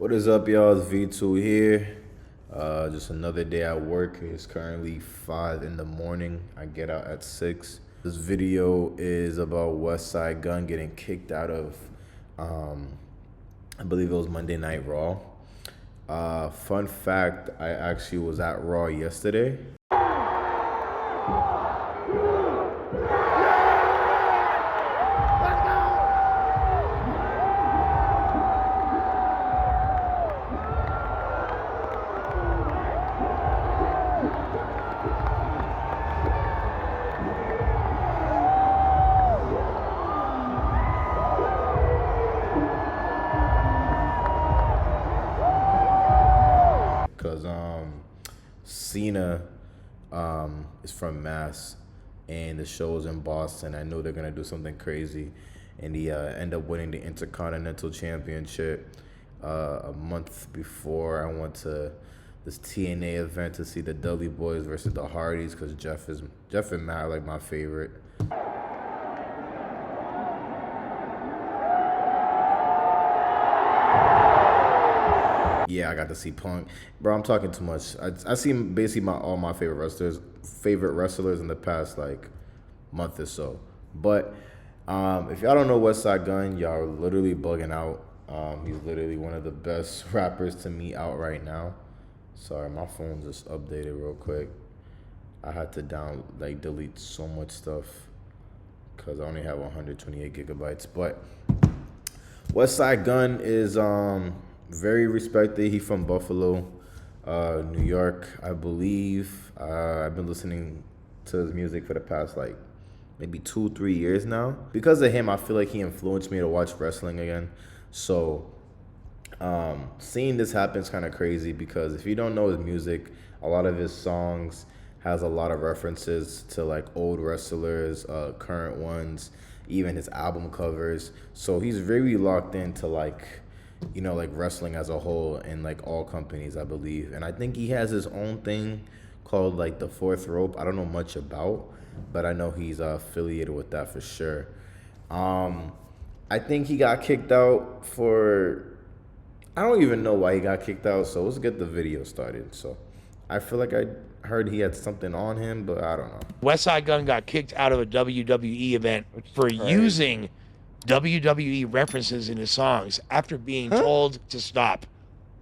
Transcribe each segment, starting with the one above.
What is up, y'all? It's V2 here. Just another day at work. It's currently 5 in the morning. I get out at 6. This video is about Westside Gunn getting kicked out of, I believe it was Monday Night Raw. Fun fact, I actually was at Raw yesterday. Because Cena is from Mass, and the show is in Boston. I know they're gonna do something crazy, and he ended up winning the Intercontinental Championship a month before. I went to this TNA event to see the Dudley Boys versus the Hardys, because Jeff and Matt are like my favorite. Yeah, I got to see Punk. Bro, I'm talking too much. I seen basically all my favorite wrestlers in the past like month or so. But if y'all don't know Westside Gunn, y'all are literally bugging out. He's literally one of the best rappers to me out right now. Sorry, my phone just updated real quick. I had to delete so much stuff because I only have 128 gigabytes. But Westside Gunn is very respected. He from Buffalo, New York, I believe. I've been listening to his music for the past like maybe 2-3 years now. Because of him, I feel like he influenced me to watch wrestling again. So seeing this happen is kind of crazy, because if you don't know his music, a lot of his songs has a lot of references to like old wrestlers, current ones, even his album covers. So he's very locked into like wrestling as a whole in like all companies, I believe. And I think he has his own thing called like the Fourth Rope. I don't know much about, but I know he's affiliated with that for sure. I think he got kicked out for, I don't even know why he got kicked out, so let's get the video started. So I feel like I heard he had something on him, but I don't know. Westside Gunn got kicked out of a WWE event for using WWE references in his songs after being told to stop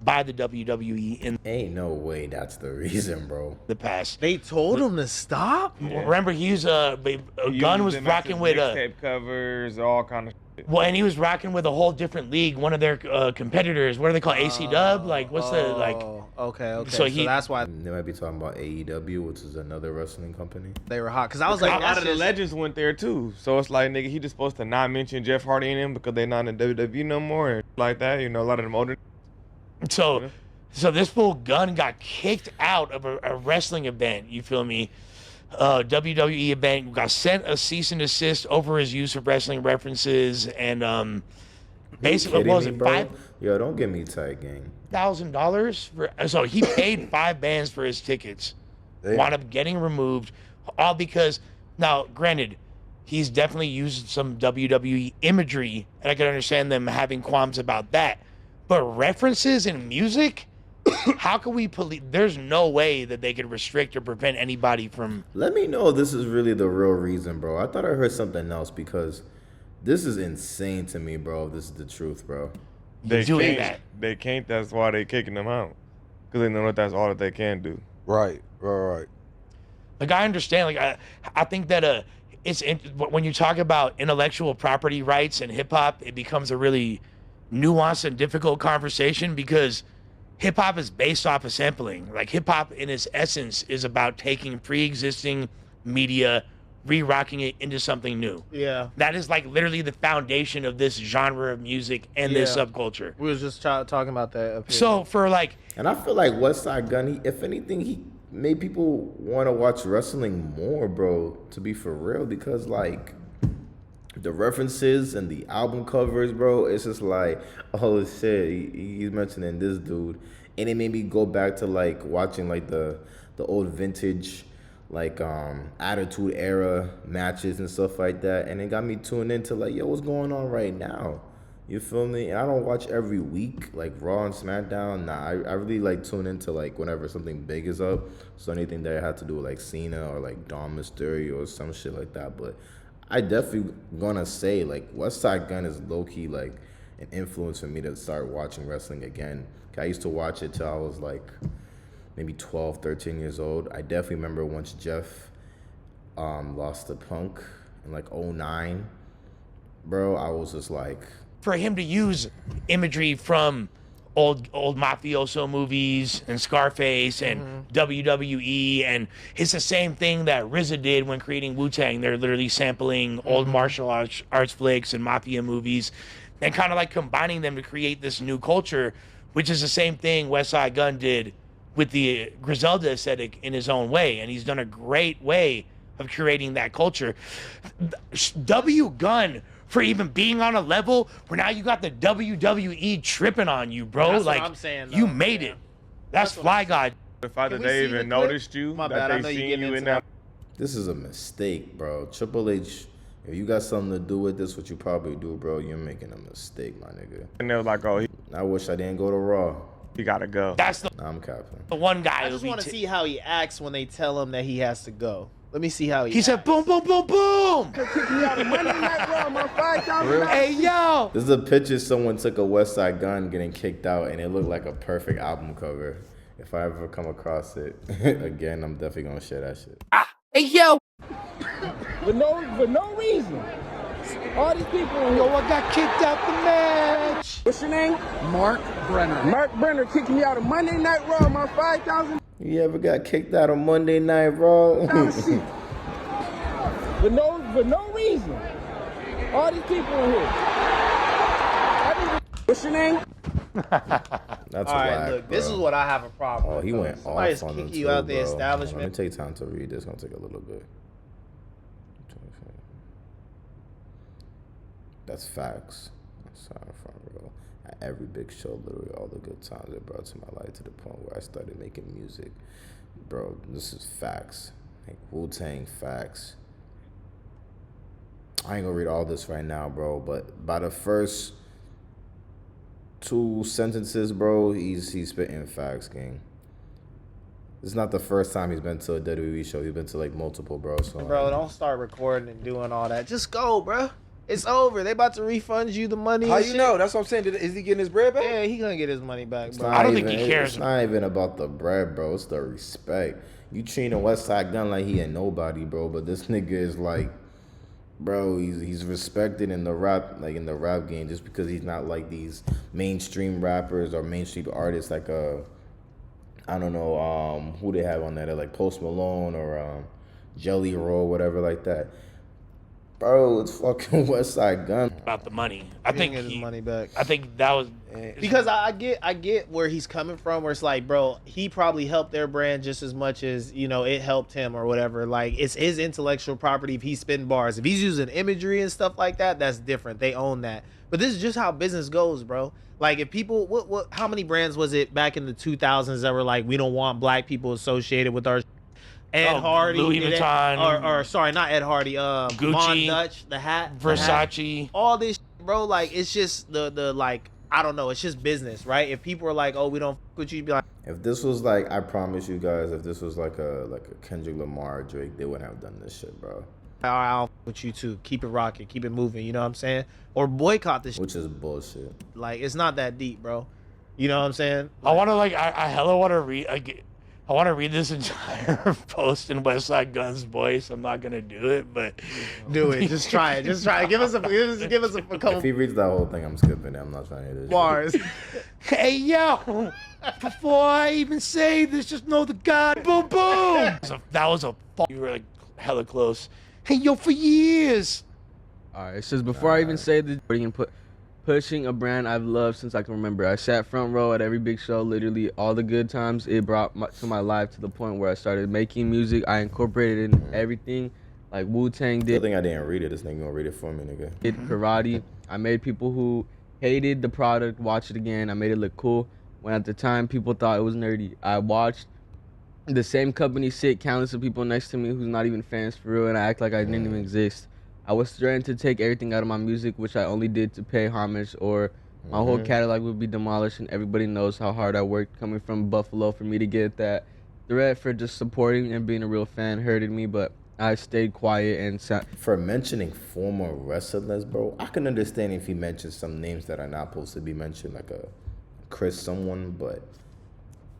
by the WWE in Ain't no way that's the reason, bro. the past. They told him to stop? Yeah. Remember, Gunn was rocking with mixtape covers, all kind of shit. Well, and he was rocking with a whole different league. One of their competitors, what do they call AC Dub? Like, what's the like? Okay. So that's why They might be talking about AEW, which is another wrestling company. they were hot. Because I was like, A lot of the just- legends went there too. So it's like, nigga, he just supposed to not mention Jeff Hardy and him because they not in WWE no more and like that. You know, a lot of them older. So this fool Gunn got kicked out of a wrestling event. You feel me? WWE event, got sent a cease and desist over his use of wrestling references, and basically, what was it, Yo, don't give me tight, gang. $5,000 for? So he paid 5 bands for his tickets, wound up getting removed, all because, now granted, he's definitely used some WWE imagery, and I can understand them having qualms about that, but references in music. How can we police? There's no way that they could restrict or prevent anybody from. Let me know if this is really the real reason, bro. I thought I heard something else, because this is insane to me, bro. If this is the truth, bro. They doing can't, that. They can't. That's why they kicking them out. Because they know that that's all that they can do. Right. Like, I understand. Like, I think that when you talk about intellectual property rights and hip hop, it becomes a really nuanced and difficult conversation, because hip hop is based off of sampling. Like, hip hop in its essence is about taking pre-existing media, re-rocking it into something new. Yeah. That is like literally the foundation of this genre of music and this subculture. We was just talking about that up here. So for like, And I feel like Westside Gunn, if anything, he made people want to watch wrestling more, bro, to be for real, because like the references and the album covers, bro, it's just like, oh shit, he's mentioning this dude. And it made me go back to like watching like the old vintage like Attitude Era matches and stuff like that, and it got me tuned into like, yo, what's going on right now? You feel me? And I don't watch every week, like Raw and SmackDown. Nah, I really like tune into like whenever something big is up. So anything that had to do with like Cena or like Dom Mysterio or some shit like that. But I definitely gonna say like Westside Gunn is low key like an influence for me to start watching wrestling again. I used to watch it till I was like maybe 12, 13 years old. I definitely remember once Jeff lost to Punk in like '09. Bro, I was just like, For him to use imagery from old mafioso movies and Scarface and WWE, and it's the same thing that RZA did when creating Wu-Tang. They're literally sampling old martial arts flicks and mafia movies and kind of like combining them to create this new culture, which is the same thing Westside Gunn did with the Griselda aesthetic in his own way, and he's done a great way of curating that culture. W Gunn, for even being on a level where now you got the WWE tripping on you, bro. That's like what I'm saying, though. you made it. That's what Fly I'm God. The fact Can that we they see the even clip? noticed you, My that bad, I they know you seen getting you in into that. this is a mistake, bro. Triple H, if you got something to do with this, what you probably do, bro, you're making a mistake, my nigga. And they was like, oh, I wish I didn't go to Raw. he gotta go. That's Nah, I'm capping. the one guy I who just be want to see how he acts when they tell him that he has to go. Let me see how he He said, acts. boom, boom, boom, boom. Hey, yo. This is a picture someone took of Westside Gunn getting kicked out, and it looked like a perfect album cover. If I ever come across it again, I'm definitely gonna share that shit. Hey, yo. For no reason. All these people in Yo, here. I got kicked out the match. What's your name? Mark Brenner. Mark Brenner kicked me out of Monday Night Raw, my $5,000 You ever got kicked out on Monday Night Raw? seat. For no reason. All these people in here. What's your name? That's All right, whack, look, bro. this is what I have a problem Oh, with. he bro. went Somebody's off on him kicking you too, out the bro. establishment. Let me take time to read this. It's gonna take a little bit. That's facts. That's how I'm from, bro. At every big show, literally all the good times it brought to my life to the point where I started making music. Bro, this is facts. Like Wu-Tang facts. I ain't gonna read all this right now, bro, but by the first 2 sentences, bro, he's spitting facts, gang. It's not the first time he's been to a WWE show. He's been to like multiple, bro. So Bro, don't start recording and doing all that. Just go, bro. It's over. They about to refund you the money. How and you shit. know? That's what I'm saying. Is he getting his bread back? Yeah, he gonna get his money back, bro. I don't think he cares. It's not even about the bread, bro. It's the respect. You treating Westside Gunn like he ain't nobody, bro. But this nigga is like, bro, he's respected in the rap game just because he's not like these mainstream rappers or mainstream artists like I don't know who they have on there, like Post Malone or Jelly Roll, whatever like that. Bro, it's fucking Westside Gunn. About the money. I He think didn't get his money back. I think that was Because I get where he's coming from, where it's like, bro, he probably helped their brand just as much as, you know, it helped him or whatever. Like, it's his intellectual property if he's spitting bars. If he's using imagery and stuff like that, that's different. They own that. But this is just how business goes, bro. Like, if people, how many brands was it back in the 2000s that were like, we don't want black people associated with our Ed Hardy, Louis Vuitton, or sorry, not Ed Hardy, Gucci, Von Dutch, the hat, Versace, all this shit, bro. Like, it's just the like, I don't know, it's just business, right? If people are like, oh, we don't fuck with you, you'd be like, If this was like, I promise you guys, if this was like a Kendrick Lamar or Drake, they wouldn't have done this shit, bro. all right, I'll fuck with you too. Keep it rocking, keep it moving. You know what I'm saying? Or boycott this shit. Which is bullshit. Like, it's not that deep, bro. You know what I'm saying? I want to I hella want to read. I want to read this entire post in Westside Gunn's voice. I'm not gonna do it, but Do it. Just try it. Just try it. Give us a If couple he reads that whole thing, I'm skipping it. I'm not trying to hear this. bars. hey yo, before I even say this, just know the God. Boom boom. That was a. You were like hella close. Hey yo, for years. All right, it says before I even say this, pushing a brand I've loved since I can remember. I sat front row at every big show, literally all the good times it brought to my life to the point where I started making music. I incorporated in everything, like Wu-Tang Good did. thing I didn't read it. This nigga gonna read it for me, nigga. Did karate. I made people who hated the product watch it again. I made it look cool when at the time people thought it was nerdy. I watched the same company sit countless of people next to me who's not even fans for real, and I act like I didn't even exist. I was threatened to take everything out of my music, which I only did to pay homage, or my whole catalog would be demolished, and everybody knows how hard I worked coming from Buffalo for me to get that. Threat for just supporting and being a real fan hurted me, but I stayed quiet and For mentioning former wrestlers, bro, I can understand if he mentions some names that are not supposed to be mentioned, like a Chris someone, but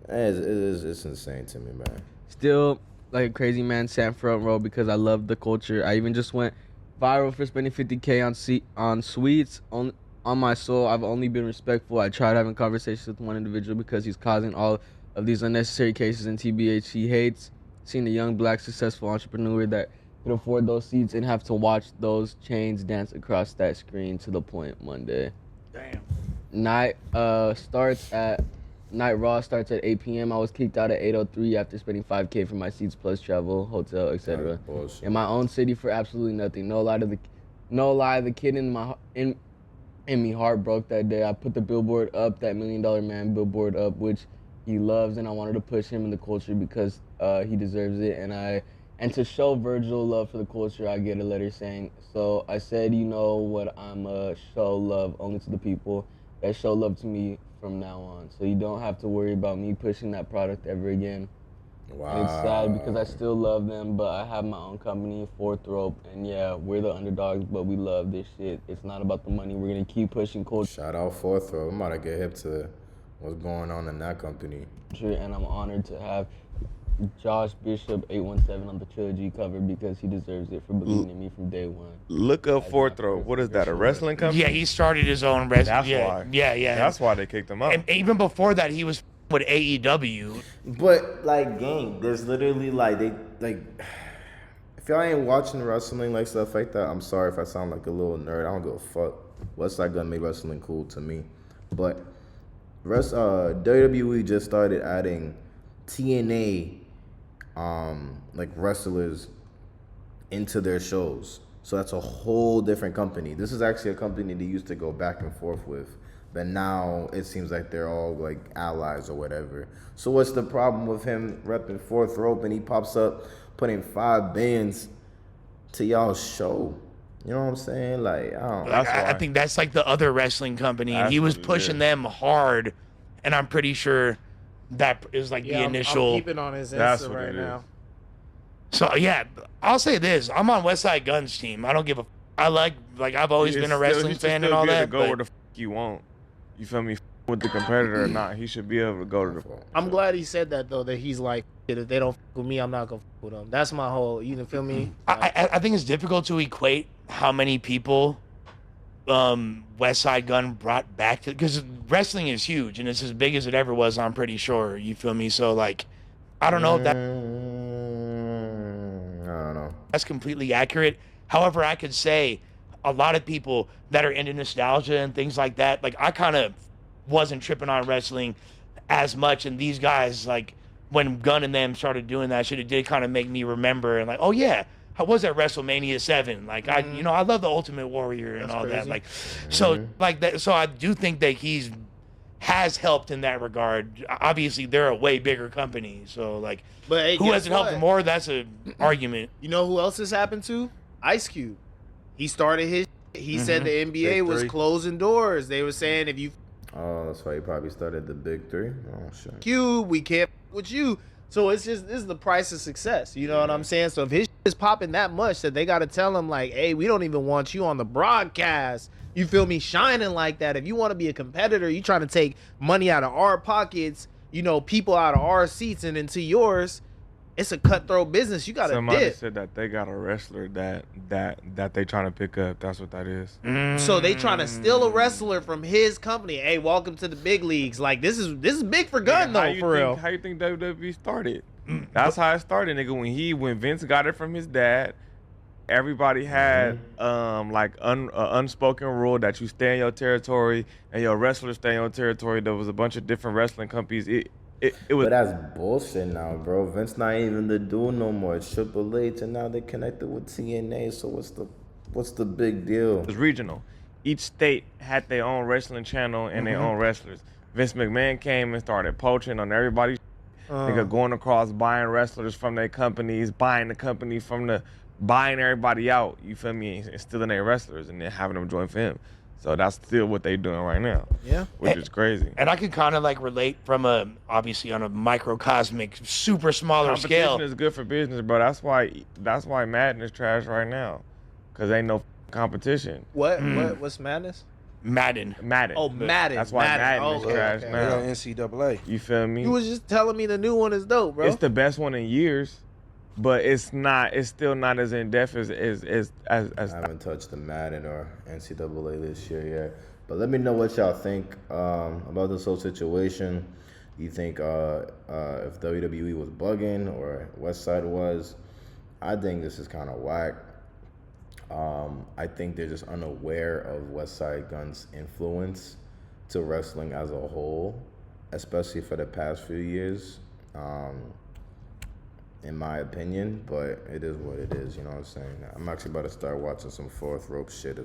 it's insane to me, man. Still, like a crazy man, sat front row because I love the culture. I even just went viral for spending $50K on sweets. On my soul, I've only been respectful. I tried having conversations with one individual because he's causing all of these unnecessary cases in TBH. He hates seeing a young black successful entrepreneur that could afford those seats and have to watch those chains dance across that screen to the point Monday. Damn. Night Raw starts at 8 p.m. I was kicked out at 8:03 after spending $5K for my seats plus travel, hotel, etc. In my own city for absolutely nothing. No lie, the kid in me heart broke that day. I put the billboard up, that $1 Million Man billboard up, which he loves, and I wanted to push him in the culture because he deserves it. And to show Virgil love for the culture, I get a letter saying, so I said, you know what, I'm show love only to the people that show love to me from now on. So you don't have to worry about me pushing that product ever again. Wow. And it's sad because I still love them, but I have my own company, Fourth Rope, and yeah, we're the underdogs, but we love this shit. It's not about the money. We're gonna keep pushing culture. Shout out Fourth Row. I'm about to get hip to what's going on in that company. And I'm honored to have Josh Bishop 817 on the trilogy cover because he deserves it for believing in me from day one. Look up Fourth Row. What is that, a wrestling company? Yeah, he started his own wrestling. That's why. Yeah. That's why they kicked him out. And even before that, he was with AEW. But like, gang, there's literally like if y'all ain't watching wrestling like stuff like that, I'm sorry if I sound like a little nerd. I don't give a fuck. Westside Gunn made wrestling cool to me, but WWE just started adding TNA like wrestlers into their shows. So that's a whole different company. This is actually a company they used to go back and forth with, but now it seems like they're all like allies or whatever. So what's the problem with him repping Fourth Rope and he pops up putting 5 bands to y'all's show? You know what I'm saying? Like, I think that's like the other wrestling company, and he was pushing them hard, and I'm pretty sure that is like the initial. I'm keeping on his Insta right now. So yeah, I'll say this: I'm on Westside Gunn's team. I don't give a. I like I've always been a wrestling fan and all that. Go where the you want. You feel me? With the competitor or not, he should be able to go to the. I'm glad he said that though. That he's like, if they don't with me, I'm not gonna with them. That's my whole. You feel me? I think it's difficult to equate how many people Westside Gunn brought back to, because wrestling is huge and it's as big as it ever was. I'm pretty sure. You feel me? So like, I don't know if that. I don't know. That's completely accurate. However, I could say a lot of people that are into nostalgia and things like that, like I kind of wasn't tripping on wrestling as much, and these guys, like when Gunn and them started doing that shit, it did kind of make me remember and like, oh yeah, I was at WrestleMania 7. Like I love the Ultimate Warrior and all that. Like, so like that. So I do think that has helped in that regard. Obviously, they're a way bigger company. So like, but hey, who hasn't helped more? That's an argument. You know who else this happened to? Ice Cube. He started his. He said the NBA was closing doors. They were saying if you. Oh, that's why he probably started the Big Three. Oh shit. Cube, we can't with you. So it's just, this is the price of success. You know what I'm saying? So if his is popping that much that they got to tell him like, hey, we don't even want you on the broadcast. You feel me? Shining like that. If you want to be a competitor, you trying to take money out of our pockets, people out of our seats and into yours. It's a cutthroat business. You got to Somebody said that they got a wrestler that they trying to pick up. That's what that is. So they trying to steal a wrestler from his company. Hey, welcome to the big leagues. Like this is big for Gunn though, for real. How you think WWE started? That's how it started, nigga. When Vince got it from his dad, everybody had unspoken rule that you stay in your territory and your wrestlers stay in your territory. There was a bunch of different wrestling companies. It was. But that's bullshit now, bro. Vince not even the dude no more. It's Triple H, and now they connected with TNA. So what's the big deal? It was regional. Each state had their own wrestling channel and their own wrestlers. Vince McMahon came and started poaching on everybody's nigga, going across, buying wrestlers from their companies, buying the company from the buying everybody out, you feel me, and stealing their wrestlers and then having them join for him. So that's still what they doing right now. Yeah. Which is crazy. And I can kind of like relate from obviously on a microcosmic, super smaller scale. Competition is good for business, bro. That's why Madden is trash right now, cause ain't no competition. What's madness? Madden. Oh, Madden. That's why Madden is trash Yeah, now. NCAA. You feel me? You was just telling me the new one is dope, bro. It's the best one in years, but it's not. It's still not as in depth as I haven't touched the Madden or NCAA this year yet. But let me know what y'all think about this whole situation. You think if WWE was bugging or Westside was? I think this is kind of whack. I think they're just unaware of Westside Gunn's influence to wrestling as a whole, especially for the past few years, in my opinion. But it is what it is, you know what I'm saying? I'm actually about to start watching some fourth rope shit